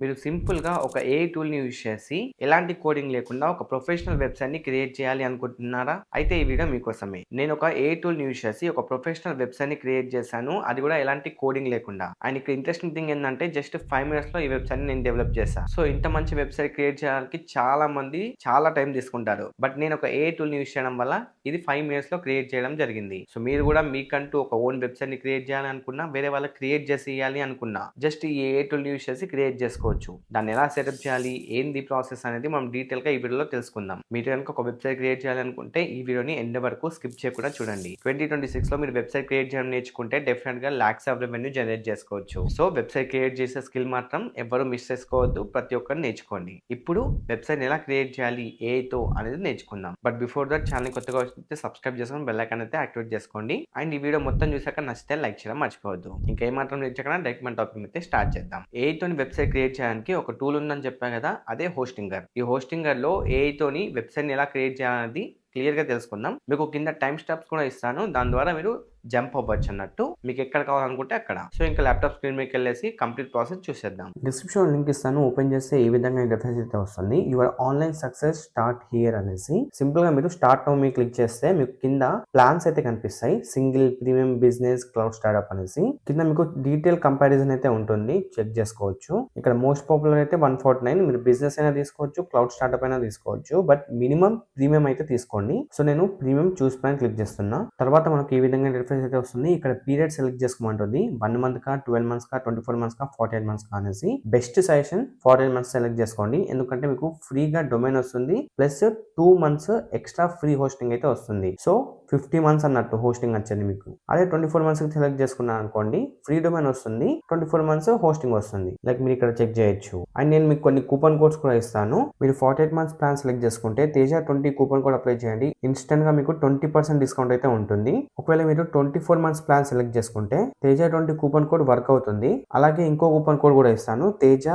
మీరు సింపుల్‌గా ఒక ఏఐ టూల్‌ని యూజ్ చేసి, ఎలాంటి కోడింగ్ లేకుండా ఒక ప్రొఫెషనల్ వెబ్‌సైట్‌ని క్రియేట్ చేయాలి అనుకుంటున్నారా? అయితే ఈ వీడియో మీకోసమే. నేను ఒక ఏఐ టూల్‌ని యూజ్ చేసి ఒక ప్రొఫెషనల్ వెబ్‌సైట్‌ని క్రియేట్ చేశాను. అది కూడా ఎలాంటి కోడింగ్ లేకుండా. అండ్ ఇక్కడ ఇంట్రెస్టింగ్ థింగ్ ఏందంటే జస్ట్ 5 మినిట్స్‌లో ఈ వెబ్‌సైట్‌ని నేను డెవలప్ చేశా. సో, ఇంత మంచి వెబ్‌సైట్ క్రియేట్ చేయడానికి చాలా మంది చాలా టైం తీసుకుంటారు. బట్ నేను ఒక ఏఐ టూల్‌ని యూజ్ చేయడం వల్ల ఇది 5 మినిట్స్‌లో క్రియేట్ చేయడం జరిగింది. సో, మీరు కూడా మీకంటూ ఒక ఓన్ వెబ్‌సైట్‌ని క్రియేట్ చేయాలనుకున్నా, వేరే వాళ్ళకి క్రియేట్ చేసి ఇయ్యాలి అనుకున్నా, జస్ట్ ఈ ఏఐ టూల్‌ని యూజ్ చేసి క్రియేట్ చేసుకోవచ్చు. దాన్ని ఎలా సెటప్ చేయాలి, ఏంది ప్రాసెస్ అనేది మనం డీటెయిల్‌గా ఈ వీడియోలో తెలుసుకుందాం. మీరు గనుక ఒక వెబ్‌సైట్ క్రియేట్ చేయాలనుకుంటే ఈ వీడియోని ఎండ్ వరకు స్కిప్ చేయకుండా చూడండి. 2026లో మీరు వెబ్‌సైట్ క్రియేట్ చేయడం నేర్చుకుంటే డెఫినెట్‌గా లాక్స్ ఆఫ్ రెవెన్యూ జనరేట్ చేసుకోవచ్చు. సో, వెబ్‌సైట్ క్రియేట్ చేసే స్కిల్ మాత్రం ఎవ్వరూ మిస్ చేసుకోవద్దు. ప్రతి ఒక్కరు నేర్చుకోండి. ఇప్పుడు వెబ్‌సైట్‌ని ఎలా క్రియేట్ చేయాలి ఏఐతో అనేది నేర్చుకుందాం. బట్ బిఫోర్ దట్ ఛానెల్‌ని కొత్తగా వస్తే సబ్స్క్రైబ్ చేసుకొని బెల్ ఐకాన్ అయితే యాక్టివేట్ చేసుకోండి. అండ్ ఈ వీడియో మొత్తం చూసాక నచ్చితే లైక్ చేయడం మర్చిపోవద్దు. ఇంకేమాత్రం లేట్ చేయకుండా డైరెక్ట్ మన టాపిక్ అయితే స్టార్ట్ చేద్దాం. ఏఐతోని వెబ్‌సైట్ క్రియేట్ చేయడానికి ఒక టూల్ ఉందని చెప్పా కదా, అదే హోస్టింగర్. ఈ హోస్టింగర్‌లో ఏఐతోని వెబ్‌సైట్‌ని ఎలా క్రియేట్ చేయాలనేది క్లియర్‌గా తెలుసుకుందాం. మీకు కింద టైమ్ స్టాప్స్ కూడా ఇస్తాను. దాని ద్వారా మీరు జంప్ అవ్వచ్చు అన్నట్టు. మీకు ఎక్కడ కావాలనుకుంటే అక్కడ. సో, ఇంకా ల్యాప్‌టాప్ స్క్రీన్ మీదకెళ్ళేసి కంప్లీట్ ప్రాసెస్ చూసేద్దాం. డిస్క్రిప్షన్‌లో లింక్ ఇస్తాను. ఓపెన్ చేస్తే ఈ విధంగా ఇంటర్ఫేస్ అయితే వస్తుంది. Your online success start here అనేసి. సింపుల్‌గా మీరు స్టార్ట్ నౌ మీద క్లిక్ చేస్తే మీకు కింద ప్లాన్స్ అయితే కనిపిస్తాయి. Single, premium, business, cloud startup అనేసి. కింద మీకు డీటెయిల్ కంపారిజన్ అయితే ఉంటుంది. చెక్ చేసుకోవచ్చు. ఇక్కడ మోస్ట్ పాపులర్ అయితే 149. మీరు బిజినెస్ అయినా తీసుకోవచ్చు, క్లౌడ్ స్టార్ట్‌అప్ అయినా తీసుకోవచ్చు. బట్ మినిమం ప్రీమియం అయితే తీసుకోండి. సో, నేను ప్రీమియం చూస్ పైన క్లిక్ చేస్తున్నా. తర్వాత మనకి ఈ విధంగా ఇంటర్ఫేస్ అయితే వస్తుంది. ఇక్కడ పీరియడ్ సెలెక్ట్ చేసుకోమంటుంది. 1 మంత్ కా, 12 మంత్స్ కా, 24 మంత్స్ కా, 48 మంత్స్ కా అనేసి. బెస్ట్ సజెషన్ 48 మంత్స్ సెలెక్ట్ చేసుకోండి. ఎందుకంటే మీకు ఫ్రీగా డొమైన్ వస్తుంది. Plus 2 months extra free hosting అయితే వస్తుంది. సో, 50 మంత్స్ అన్నట్టు హోస్టింగ్ వచ్చేది మీకు. అదే 24 మంత్స్ సెలెక్ట్ చేసుకున్నాను అనుకోండి, ఫ్రీ డొమైన్ వస్తుంది. 24 మంత్స్ హోస్టింగ్ వస్తుంది. లైక్ మీరు ఇక్కడ చెక్ చేయొచ్చు. అండ్ నేను మీకు కొన్ని కూపన్ కోడ్స్ కూడా ఇస్తాను. మీరు 48 మంత్స్ ప్లాన్ సెలెక్ట్ చేసుకుంటే తేజ 20 కూపన్ కోడ్ అప్లై చేయండి. ఇన్స్టెంట్ గా మీకు 20% డిస్కౌంట్ అయితే ఉంటుంది. ఒకవేళ మీరు 24 మంత్స్ ప్లాన్ సెలెక్ట్ చేసుకుంటే తేజ 20 కూపన్ కోడ్ వర్క్ అవుతుంది. అలాగే ఇంకో కూపన్ కోడ్ కూడా ఇస్తాను, తేజ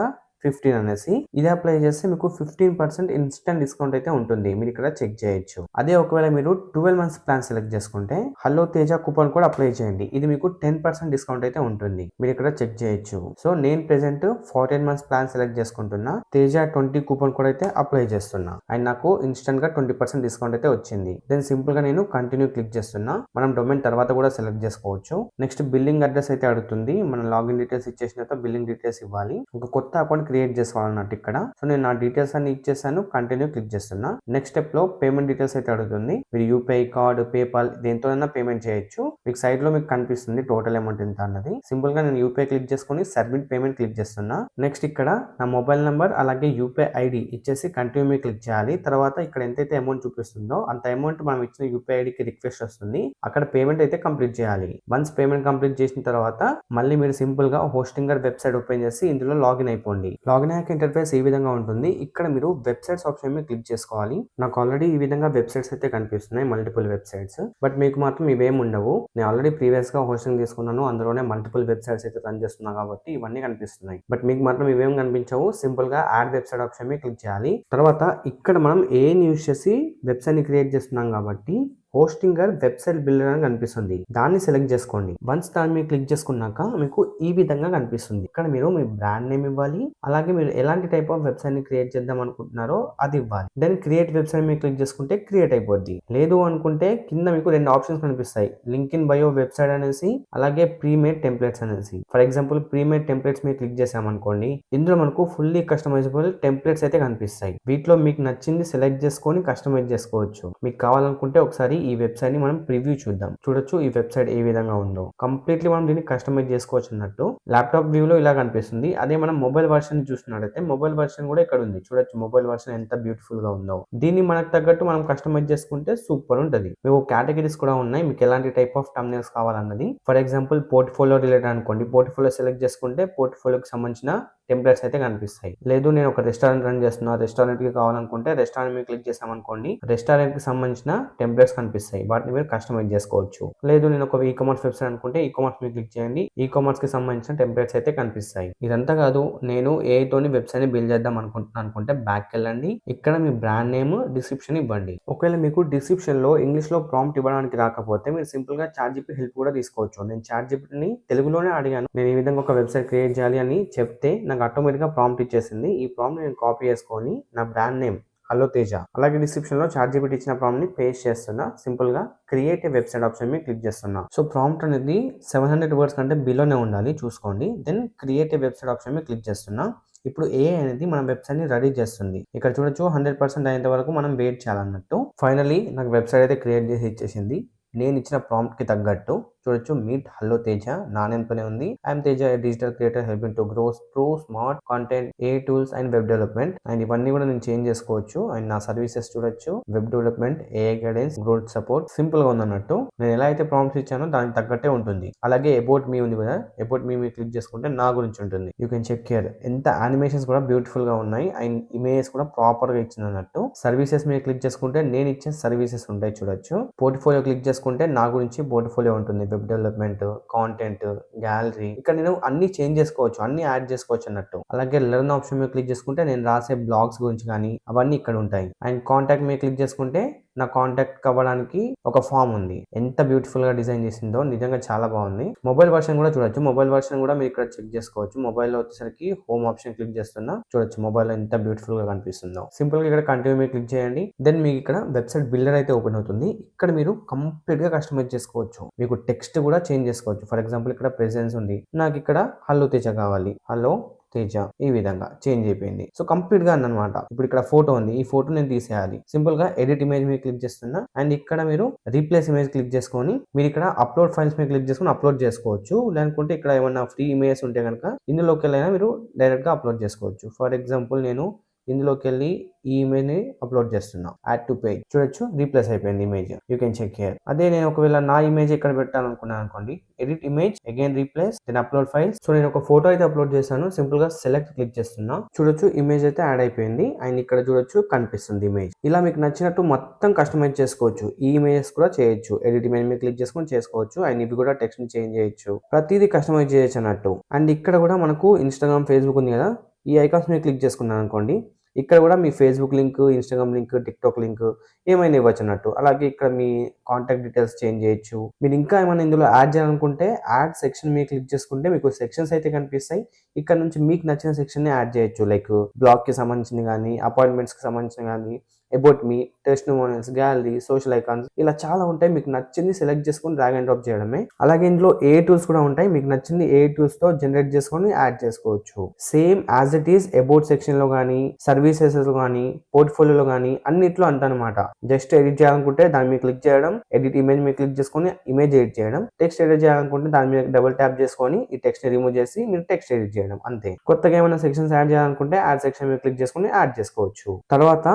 15 అనేసి. ఇది అప్లై చేస్తే మీకు 15% ఇన్స్టెంట్ డిస్కౌంట్ అయితే ఉంటుంది. మీరు ఇక్కడ చెక్ చేయొచ్చు. అదే ఒకవేళ మీరు 12 మంత్స్ ప్లాన్ సెలెక్ట్ చేసుకుంటే hello Teja coupon code apply చేయండి. ఇది మీకు 10% డిస్కౌంట్ అయితే ఉంటుంది. మీరు ఇక్కడ చెక్ చేయొచ్చు. సో, నేను ప్రెసెంట్ 48 మంత్స్ ప్లాన్ సెలెక్ట్ చేసుకుంటున్నా. తేజ 20 కూపన్ కోడ్ అయితే అప్లై చేస్తున్నా. అండ్ నాకు ఇన్స్టెంట్ గా 20% డిస్కౌంట్ అయితే వచ్చింది. దెన్ సింపుల్ గా నేను కంటిన్యూ క్లిక్ చేస్తున్నా. మనం డొమైన్ తర్వాత కూడా సెలెక్ట్ చేసుకోవచ్చు. నెక్స్ట్ బిల్లింగ్ అడ్రస్ అయితే అడుగుతుంది. మనం లాగిన్ డీటెయిల్స్ ఇచ్చేసిన తర్వాత బిల్లింగ్ డీటెయిల్స్ ఇవ్వాలి. ఒక కొత్త అకౌంట్ క్రియేట్ చేసుకోవాలన్నట్టు ఇక్కడ. సో, నేను నా డీటెయిల్స్ అన్ని ఇచ్చేసాను. కంటిన్యూ క్లిక్ చేస్తున్నా. నెక్స్ట్ స్టెప్ లో పేమెంట్ డీటెయిల్స్ అయితే అడుగుతుంది. మీరు యూపీఐ కార్డ్, పేపాల్ దేంతోనైనా పేమెంట్ చేయొచ్చు. మీకు సైడ్ లో మీకు కనిపిస్తుంది టోటల్ అమౌంట్ ఎంత అన్నది. సింపుల్ గా నేను యూపీఐ క్లిక్ చేసుకుని సబ్మిట్ పేమెంట్ క్లిక్ చేస్తున్నా. నెక్స్ట్ ఇక్కడ నా మొబైల్ నంబర్ అలాగే యూపీఐ ఐడి ఇచ్చేసి కంటిన్యూ మీద క్లిక్ చేయాలి. తర్వాత ఇక్కడ ఎంతైతే అమౌంట్ చూపిస్తుందో అంత అమౌంట్ మనం ఇచ్చిన యూపీఐ ఐడికి రిక్వెస్ట్ వస్తుంది. అక్కడ పేమెంట్ అయితే కంప్లీట్ చేయాలి. వన్స్ పేమెంట్ కంప్లీట్ చేసిన తర్వాత మళ్ళీ మీరు సింపుల్ గా హోస్టింగర్ వెబ్సైట్ ఓపెన్ చేసి ఇందులో లాగిన్ అయిపోండి. లాగిన్ అయ్యాక ఇంటర్ఫేస్ ఈ విధంగా ఉంటుంది. ఇక్కడ మీరు వెబ్సైట్స్ ఆప్షన్ మీద క్లిక్ చేసుకోవాలి. నాకు ఆల్రెడీ ఈ విధంగా వెబ్సైట్స్ అయితే కనిపిస్తున్నాయి, మల్టిపుల్ వెబ్సైట్స్. బట్ మీకు మాత్రం ఇవేం ఉండవు. నేను ఆల్రెడీ ప్రీవియస్ గా హోస్టింగ్ తీసుకున్నాను. అందులోనే మల్టిపుల్ వెబ్సైట్స్ అయితే రన్ చేస్తున్నా కాబట్టి ఇవన్నీ కనిపిస్తున్నాయి. బట్ మీకు మాత్రం ఇవేం కనిపించవు. సింపుల్ గా యాడ్ వెబ్సైట్ ఆప్షన్ మీద క్లిక్ చేయాలి. తర్వాత ఇక్కడ మనం ఏఐని యూజ్ చేసి వెబ్సైట్ ని క్రియేట్ చేస్తున్నాం కాబట్టి హోస్టింగర్ వెబ్సైట్ బిల్డర్ అని కనిపిస్తుంది. దాన్ని సెలెక్ట్ చేసుకోండి. వన్స్ దాన్ని మీరు క్లిక్ చేసుకున్నాక మీకు ఈ విధంగా కనిపిస్తుంది. ఇక్కడ మీరు మీ బ్రాండ్ నేమ్ ఇవ్వాలి. అలాగే మీరు ఎలాంటి టైప్ ఆఫ్ వెబ్సైట్ ని క్రియేట్ చేద్దాం అనుకుంటున్నారో అది ఇవ్వాలి. దెన్ క్రియేట్ వెబ్సైట్ మీద క్లిక్ చేసుకుంటే క్రియేట్ అయిపోద్ది. లేదు అనుకుంటే కింద మీకు 2 ఆప్షన్స్ కనిపిస్తాయి. లింక్ ఇన్ బయో వెబ్సైట్ అనేసి, అలాగే ప్రీమేడ్ టెంప్లెట్స్ అనేసి. ఫర్ ఎగ్జాంపుల్ ప్రీమేడ్ టెంప్లెట్స్ మీద క్లిక్ చేసామనుకోండి, ఇందులో మనకు ఫుల్లీ కస్టమైజబుల్ టెంప్లెట్స్ అయితే కనిపిస్తాయి. వీటిలో మీకు నచ్చింది సెలెక్ట్ చేసుకొని కస్టమైజ్ చేసుకోవచ్చు. మీకు కావాలనుకుంటే ఒకసారి ఈ వెబ్సైట్ ని మనం ప్రివ్యూ చూద్దాం. చూడొచ్చు ఈ వెబ్సైట్ ఏ విధంగా ఉందో. కంప్లీట్లీ మనం దీన్ని కస్టమైజ్ చేసుకోవచ్చు అన్నట్టు. ల్యాప్టాప్ వ్యూ లో ఇలా కనిపిస్తుంది. అదే మనం మొబైల్ వర్షన్ చూస్తున్నట్టయితే మొబైల్ వర్షన్ కూడా ఇక్కడ ఉంది. చూడొచ్చు మొబైల్ వర్షన్ ఎంత బ్యూటిఫుల్ గా ఉందో. దీన్ని మనకు తగ్గట్టు మనం కస్టమైజ్ చేసుకుంటే సూపర్ ఉంటది. మీకు కేటగిరీస్ కూడా ఉన్నాయి. మీకు ఎలాంటి టైప్ ఆఫ్ thumbnails కావాలన్నది. ఫర్ ఎగ్జాంపుల్ పోర్ట్ఫోలియో రిలేటెడ్ అనుకోండి. పోర్ట్ఫోలియో సెలెక్ట్ చేసుకుంటే పోర్ట్ఫోలియోకి సంబంధించిన టెంప్లెట్స్ అయితే కనిపిస్తాయి. లేదు నేను ఒక రెస్టారెంట్ రన్ చేస్తున్నా, రెస్టారెంట్ కి కావాలనుకుంటే రెస్టారెంట్ మీద క్లిక్ చేసామనుకోండి, రెస్టారెంట్ కి సంబంధించిన టెంప్లెట్స్ కనిపిస్తాయి. వాటిని మీరు కస్టమైజ్ చేసుకోవచ్చు. లేదు నేను ఒక ఈ-కామర్స్ వెబ్సైట్ అనుకుంటే ఈ-కామర్స్ మీద క్లిక్ చేయండి. ఈ-కామర్స్ కి సంబంధించిన టెంప్లెట్స్ అయితే కనిపిస్తాయి. ఇదంతా కాదు, నేను AI తోని వెబ్సైట్ ని బిల్డ్ చేద్దాం అనుకుంటే బ్యాక్ వెళ్ళండి. ఇక్కడ మీ బ్రాండ్ నేమ్, డిస్క్రిప్షన్ ఇవ్వండి. ఒకవేళ మీకు డిస్క్రిప్షన్ లో ఇంగ్లీష్ లో ప్రాంప్ట్ ఇవ్వడానికి రాకపోతే మీరు సింపుల్ గా చాట్‌జిపిటి హెల్ప్ కూడా తీసుకోవచ్చు. నేను చాట్‌జిపిటిని తెలుగులోనే అడిగాను. నేను ఈ విధంగా ఒక వెబ్సైట్ క్రియేట్ చేయాలి అని చెప్తే నాకు నాకు ఆటోమేటిక్గా ప్రాంప్ట్ ఇచ్చేసింది. ఈ ప్రాంప్ట్ నేను కాపీ చేసుకొని నా బ్రాండ్ నేమ్ హలో తేజ అలాగే డిస్క్రిప్షన్ లో చాట్‌జీపీటీ ఇచ్చిన ప్రాంప్ట్ ని పేస్ట్ చేస్తున్నా. సింపుల్ గా క్రియేట్ ఏ వెబ్సైట్ ఆప్షన్ మీద క్లిక్ చేస్తున్నా. సో ప్రాంప్ట్ అనేది 700 వర్డ్స్ కంటే బిలోనే ఉండాలి చూసుకోండి. Then create a website option మీద క్లిక్ చేస్తున్నా. ఇప్పుడు AI అనేది మన వెబ్సైట్ ని రెడీ చేస్తుంది. ఇక్కడ చూడొచ్చు 100% అయ్యేంత వరకు మనం వెయిట్ చేయాలన్నట్టు. ఫైనల్లీ నాకు వెబ్సైట్ అయితే క్రియేట్ చేసి ఇచ్చేసింది. నేను ఇచ్చిన ప్రాంప్ట్ కి తగ్గట్టు చూడొచ్చు మీట్ హలో తేజ నా నేమ్‌తోనే ఉంది. I'm Teja A digital creator helping to grow through smart content, AI tools and web development. And ఇవన్నీ కూడా నేను చేంజ్ చేసుకోవచ్చు. అండ్ నా సర్వీసెస్ చూడొచ్చు web development, AI guidance, growth support simple గా ఉందన్నట్టు. నేను ఎలా అయితే ప్రాంప్ట్స్ ఇచ్చానో దానికి తగ్గట్టే ఉంటుంది. అలాగే అబౌట్ మీ ఉంది కదా, అబౌట్ మీ మీద క్లిక్ చేసుకుంటే నా గురించి ఉంటుంది. You can check here. ఎంత యానిమేషన్స్ కూడా బ్యూటిఫుల్ గా ఉన్నాయి అండ్ ఇమేజెస్ కూడా ప్రాపర్ గా ఇచ్చింది అన్నట్టు. సర్వీసెస్ మీద క్లిక్ చేసుకుంటే నేను ఇచ్చే సర్వీసెస్ ఉంటాయి చూడొచ్చు. పోర్ట్ఫోలియో క్లిక్ చేసుకుంటే నా గురించి పోర్ట్ఫోలియో ఉంటుంది. వెబ్ డెవలప్‌మెంట్, కాంటెంట్, గ్యాలరీ ఇక్కడ నేను అన్ని చేంజ్ చేసుకోవచ్చు, అన్ని యాడ్ చేసుకోవచ్చు అన్నట్టు. అలాగే లెర్న్ ఆప్షన్ మీద క్లిక్ చేసుకుంటే నేను రాసే బ్లాగ్స్ గురించి కానీ అవన్నీ ఇక్కడ ఉంటాయి. అండ్ కాంటాక్ట్ మీద క్లిక్ చేసుకుంటే నా కాంటాక్ట్ అవ్వడానికి ఒక ఫామ్ ఉంది. ఎంత బ్యూటిఫుల్ గా డిజైన్ చేసిందో నిజంగా చాలా బాగుంది. మొబైల్ వర్షన్ కూడా చూడొచ్చు. మొబైల్ వర్షన్ కూడా మీరు ఇక్కడ చెక్ చేసుకోవచ్చు. మొబైల్ లో వచ్చేసరికి హోమ్ ఆప్షన్ క్లిక్ చేస్తున్నా చూడొచ్చు మొబైల్ ఎంత బ్యూటిఫుల్ గా కనిపిస్తుందో. సింపుల్ గా ఇక్కడ కంటిన్యూ మీద క్లిక్ చేయండి. దెన్ మీకు ఇక్కడ వెబ్సైట్ బిల్డర్ అయితే ఓపెన్ అవుతుంది. ఇక్కడ మీరు కంప్లీట్ గా కస్టమైజ్ చేసుకోవచ్చు. మీకు టెక్స్ట్ కూడా చేంజ్ చేసుకోవచ్చు. ఫర్ ఎగ్జాంపుల్ ఇక్కడ ప్రెసెన్స్ ఉంది, నాకు ఇక్కడ హలో తేజ కావాలి, హలో తేజ ఈ విధంగా చేంజ్ అయిపోయింది. సో కంప్లీట్ గా అన్నమాట. ఇప్పుడు ఇక్కడ ఫోటో ఉంది, ఈ ఫోటో నేను తీసేయాలి. సింపుల్ గా ఎడిట్ ఇమేజ్ మీద క్లిక్ చేస్తున్నా. అండ్ ఇక్కడ మీరు రీప్లేస్ ఇమేజ్ క్లిక్ చేసుకొని మీరు ఇక్కడ అప్లోడ్ ఫైల్స్ మీద క్లిక్ చేసుకొని అప్లోడ్ చేసుకోవచ్చు. లేకుంటే ఇక్కడ ఏమన్నా ఫ్రీ ఇమేజెస్ ఉంటే కనుక ఇందులోకి వెళ్ళైనా మీరు డైరెక్ట్ గా అప్లోడ్ చేసుకోవచ్చు. ఫర్ ఎగ్జాంపుల్ నేను ఇందులోకి వెళ్ళి ఈ ఇమేజ్ ని అప్లోడ్ చేస్తున్నా. యాడ్ టు పేజ్ చూడొచ్చు రీప్లేస్ అయిపోయింది image. You can check here. అదే నేను ఒకవేళ నా ఇమేజ్ ఇక్కడ పెట్టాలనుకున్నాను అనుకోండి, edit image, again replace, then upload files. So నేను ఒక ఫోటో అయితే అప్లోడ్ చేశాను. సింపుల్ గా సెలెక్ట్ క్లిక్ చేస్తున్నా. చూడొచ్చు ఇమేజ్ అయితే యాడ్ అయిపోయింది. అండ్ ఇక్కడ చూడొచ్చు కనిపిస్తుంది ఇమేజ్. ఇలా మీకు నచ్చినట్టు మొత్తం కస్టమైజ్ చేసుకోవచ్చు. ఈ ఇమేజెస్ కూడా చేయొచ్చు. ఎడిట్ ఇమేజ్ మీద క్లిక్ చేసుకొని చేసుకోవచ్చు. అండ్ ఇవి కూడా టెక్స్ట్ ని చేంజ్ చేయొచ్చు. ప్రతిదీ కస్టమైజ్ చేయొచ్చు అన్నట్టు. అండ్ ఇక్కడ కూడా మనకు ఇన్స్టాగ్రామ్, ఫేస్బుక్ ఉంది కదా, ఈ ఐకాన్స్ మీద క్లిక్ చేసుకున్నాను అనుకోండి, ఇక్కడ కూడా మీ Facebook link, Instagram link, TikTok link ఏమైనా ఇవ్వచ్చు అన్నట్టు. అలాగే ఇక్కడ మీ కాంటాక్ట్ డీటెయిల్స్ చేంజ్ చేయొచ్చు. మీరు ఇంకా ఏమైనా ఇందులో యాడ్ చేయాలనుకుంటే యాడ్ సెక్షన్ మీద క్లిక్ చేసుకుంటే మీకు సెక్షన్స్ అయితే కనిపిస్తాయి. ఇక్కడ నుంచి మీకు నచ్చిన సెక్షన్ ని యాడ్ చేయొచ్చు. లైక్ బ్లాగ్ కి సంబంధించింది కానీ, అపాయింట్మెంట్స్ కి సంబంధించిన కానీ, about me, testimonials, gallery, social icons ఇలా చాలా ఉంటాయి. మీకు నచ్చింది సెలెక్ట్ చేసుకొని డ్రాగ్ అండ్ డ్రాప్ చేయడమే. అలాగే ఇందులో ఏ టూల్స్ కూడా ఉంటాయి. మీకు నచ్చింది ఏ టూల్స్ తో జనరేట్ చేసుకొని యాడ్ చేసుకోవచ్చు. Same as it is about section లో కానీ, సర్వీసెస్ లో కానీ, పోర్ట్ఫోలియోలో కానీ అన్నిట్లో అంతనమాట. జస్ట్ ఎడిట్ చేయాలనుకుంటే దాని మీద క్లిక్ చేయడం, ఎడిట్ ఇమేజ్ మీద క్లిక్ చేసుకొని ఇమేజ్ ఎడిట్ చేయడం, టెక్స్ట్ ఎడిట్ చేయాలనుకుంటే దాని మీద డబుల్ ట్యాప్ చేసుకొని ఈ టెక్స్ట్ ని రిమూవ్ చేసి మీరు టెక్స్ట్ ఎడిట్ చేయడం అంతే. కొత్తగా ఏమైనా సెక్షన్స్ యాడ్ చేయాలనుకుంటే యాడ్ సెక్షన్ మీద క్లిక్ చేసుకొని యాడ్ చేసుకోవచ్చు. తర్వాత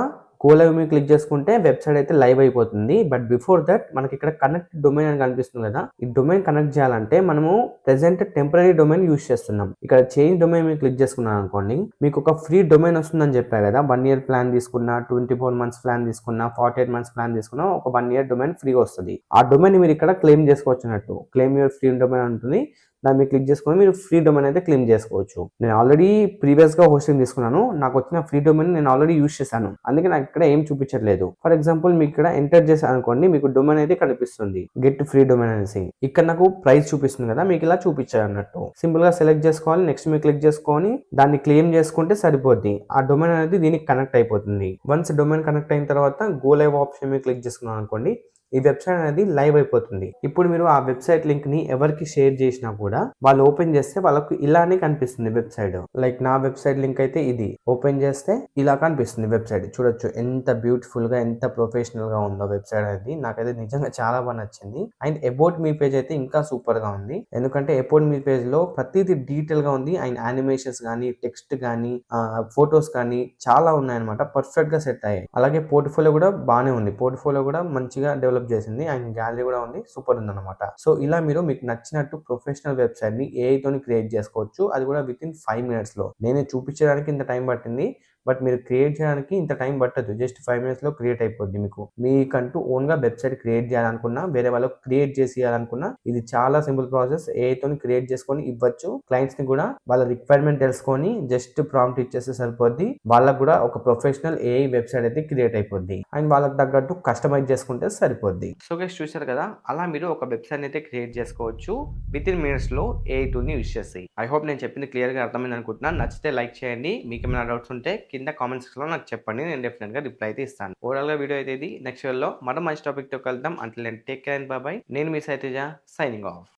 గో లైవ్ మీద క్లిక్ చేసుకుంటే వెబ్సైట్ అయితే లైవ్ అయిపోతుంది. బట్ బిఫోర్ దట్ మనకి ఇక్కడ కనెక్ట్ డొమైన్ అని కనిపిస్తుంది కదా, ఈ డొమైన్ కనెక్ట్ చేయాలంటే మనము ప్రెసెంట్ టెంపరీ డొమైన్ యూజ్ చేస్తున్నాం. ఇక్కడ చేంజ్ డొమైన్ మీద క్లిక్ చేసుకున్నాను అనుకోండి, మీకు ఒక ఫ్రీ డొమైన్ వస్తుందని చెప్పా కదా. 1 year ప్లాన్ తీసుకున్నా, 24 months ప్లాన్ తీసుకున్నా, 48 months ప్లాన్ తీసుకున్నా ఒక 1 year డొమైన్ ఫ్రీగా వస్తుంది. ఆ డొమైన్ మీరు ఇక్కడ క్లెయిమ్ చేసుకోవచ్చు అన్నట్టు. క్లెయిమ్ యువర్ ఫ్రీ డొమైన్ ఉంటుంది. దాన్ని మీరు క్లిక్ చేసుకొని మీరు ఫ్రీ డొమైన్ అయితే క్లెయిమ్ చేసుకోవచ్చు. నేను ఆల్రెడీ ప్రీవియస్ గా హోస్టింగ్ తీసుకున్నాను. నాకు వచ్చిన ఫ్రీ డొమైన్ నేను ఆల్రెడీ యూజ్ చేశాను. అందుకే నాకు ఇక్కడ ఏం చూపించట్లేదు. ఫర్ ఎగ్జాంపుల్ మీకు ఇక్కడ ఎంటర్ చేశాను అనుకోండి, మీకు డొమైన్ అయితే కనిపిస్తుంది గెట్ ఫ్రీ డొమైన్ అనేసి. ఇక్కడ నాకు ప్రైస్ చూపిస్తుంది కదా, మీకు ఇలా చూపించారు అన్నట్టు. సింపుల్ గా సెలెక్ట్ చేసుకోవాలి. నెక్స్ట్ మీరు క్లిక్ చేసుకొని దాన్ని క్లెయిమ్ చేసుకుంటే సరిపోద్ది. ఆ డొమైన్ అనేది దీనికి కనెక్ట్ అయిపోతుంది. వన్స్ డొమైన్ కనెక్ట్ అయిన తర్వాత గో లైవ్ ఆప్షన్ మీద క్లిక్ చేసుకున్నాను అనుకోండి, ఈ వెబ్సైట్ అనేది లైవ్ అయిపోతుంది. ఇప్పుడు మీరు ఆ వెబ్సైట్ లింక్ ని ఎవరికి షేర్ చేసినా కూడా వాళ్ళు ఓపెన్ చేస్తే వాళ్ళకు ఇలానే కనిపిస్తుంది వెబ్సైట్. లైక్ నా వెబ్సైట్ లింక్ అయితే ఇది ఓపెన్ చేస్తే ఇలా కనిపిస్తుంది వెబ్సైట్. చూడొచ్చు ఎంత బ్యూటిఫుల్ గా, ఎంత ప్రొఫెషనల్ గా ఉందో వెబ్సైట్ అనేది. నాకైతే నిజంగా చాలా బాగా నచ్చింది. అండ్ అబౌట్ మీ పేజ్ అయితే ఇంకా సూపర్ గా ఉంది. ఎందుకంటే అబౌట్ మీ పేజ్ లో ప్రతిదీ డీటెయిల్ గా ఉంది. అండ్ యానిమేషన్స్ కానీ, టెక్స్ట్ కానీ, ఫొటోస్ కానీ చాలా ఉన్నాయన్నమాట. పర్ఫెక్ట్ గా సెట్ అయ్యాయి. అలాగే పోర్ట్ఫోలియో కూడా బాగానే ఉంది. పోర్ట్ఫోలియో కూడా మంచిగా డెవలప్ చేసింది. అండ్ గ్యాలరీ కూడా ఉంది, సూపర్ ఉంది అనమాట. సో ఇలా మీరు మీకు నచ్చినట్టు ప్రొఫెషనల్ వెబ్సైట్ ని AI తోని క్రియేట్ చేసుకోవచ్చు. అది కూడా విత్ ఇన్ 5 minutes లో. నేను చూపించడానికి ఇంత టైం పట్టింది, బట్ మీరు క్రియేట్ చేయడానికి ఇంత టైం పట్టదు. జస్ట్ 5 మినిట్స్‌లో క్రియేట్ అయిపోద్ది మీకు. మీకంటూ ఓన్‌గా వెబ్‌సైట్ క్రియేట్ చేయాలనుకున్నా, వేరే వాళ్ళకి క్రియేట్ చేసి ఇయ్యాలనుకున్నా ఇది చాలా సింపుల్ ప్రాసెస్. ఏఐతోని క్రియేట్ చేసుకొని ఇవ్వచ్చు. క్లయింట్స్‌ని కూడా వాళ్ళ రిక్వైర్మెంట్ తెలుసుకొని జస్ట్ ప్రాంప్ట్ ఇచ్చేస్తే సరిపోద్ది. వాళ్ళకి కూడా ఒక ప్రొఫెషనల్ ఏఐ వెబ్‌సైట్ అయితే క్రియేట్ అయిపోద్ది. అండ్ వాళ్ళకి తగ్గట్టు కస్టమైజ్ చేసుకుంటే సరిపోద్ది. సో గైస్ చూశారు కదా! అలా మీరు ఒక వెబ్‌సైట్‌ని అయితే క్రియేట్ చేసుకోవచ్చు. వితిన్ మినిట్స్‌లో ఏఐ టూల్‌ని యూజ్ చేసి. ఐ హోప్ నేను చెప్పింది క్లియర్‌గా అర్థమైంది అనుకుంటున్నాను. నచ్చితే లైక్ చేయండి. మీకేమైనా డౌట్స్ ఉంటే కింద కామెంట్ సెక్షన్‌లో నాకు చెప్పండి. నేను డెఫినిట్‌గా రిప్లై అయితే ఇస్తాను. ఓవరాల్‌గా వీడియో అయితే ఇది. నెక్స్ట్ వీడియోలో మరో మంచి టాపిక్‌తో కలుద్దాం. Until then take care and bye bye. నేను మీ సైతేజ సైనింగ్ ఆఫ్.